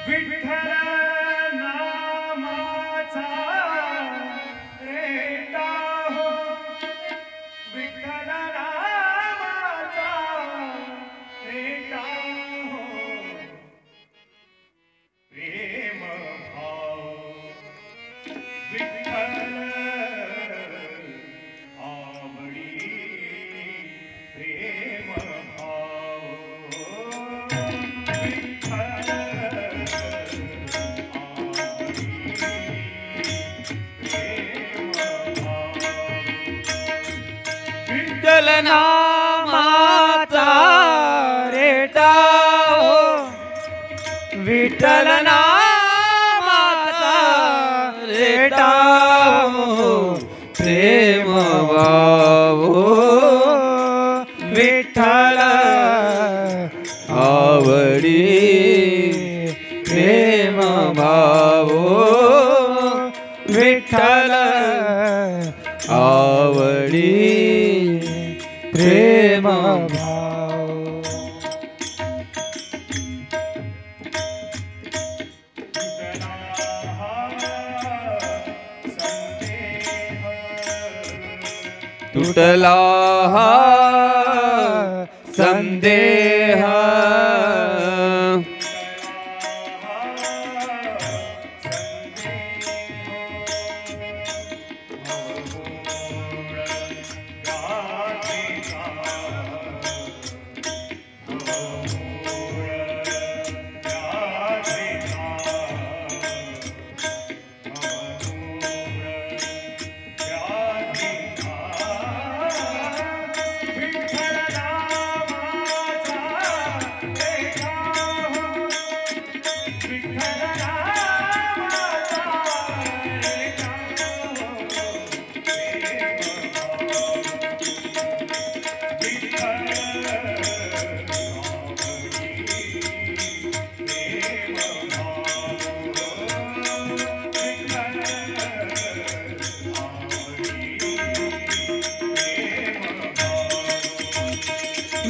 विठ्ठल नामाचा रेटा हो, विठ्ठल नामाचा रेटा हो, प्रेम भाव विठ्ठल आवडी, प्रेम भाव विठ्ठल विठ्ठल नामाचा रेटा हो, विठ्ठल नामाचा रेटा हो, प्रेम भाव विठ्ठल आवडी, प्रेम भाव विठ्ठल आवडी, प्रेम भाव. तुटला हा संदेह,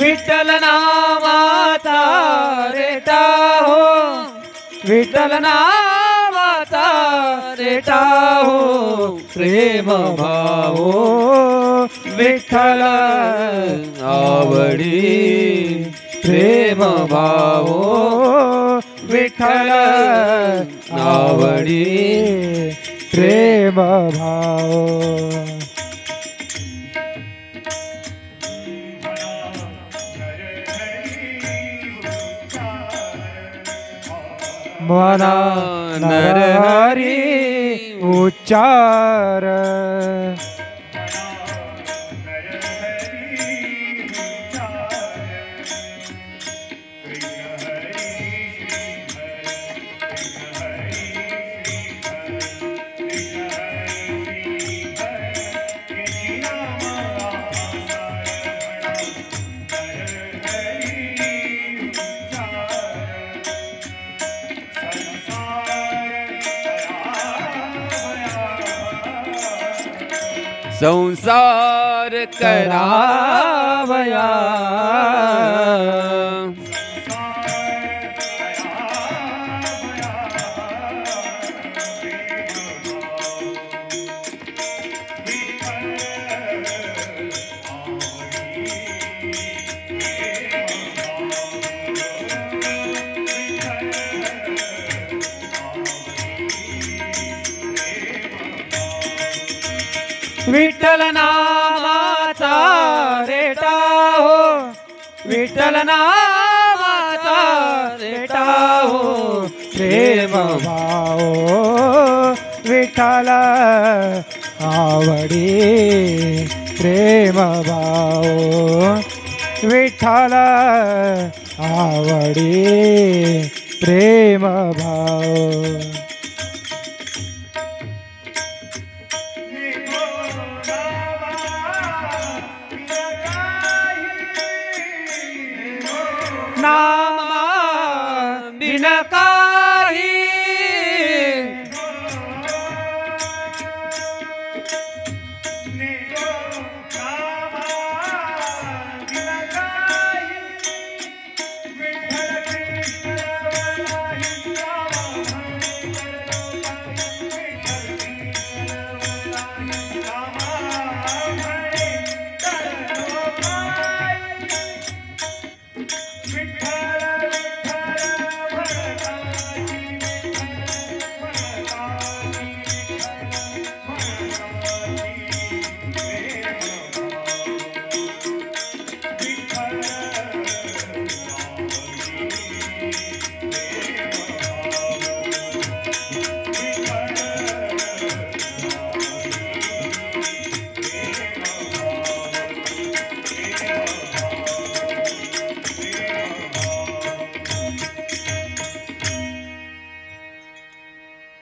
विठ्ठल नामाचा रेटा हो, विठ्ठल नामाचा रेटा हो, प्रेम भाव विठ्ठल आवडी, प्रेम भाव विठ्ठल आवडी, प्रेम भाव. मना नरहरी उच्चार, संसार करावया, विठ्ठल नामाचा रेटा हो, विठ्ठल नामाचा रेटा हो, प्रेम भाव विठ्ठल आवडी, प्रेम भाव विठ्ठल आवडी, प्रेम भाव.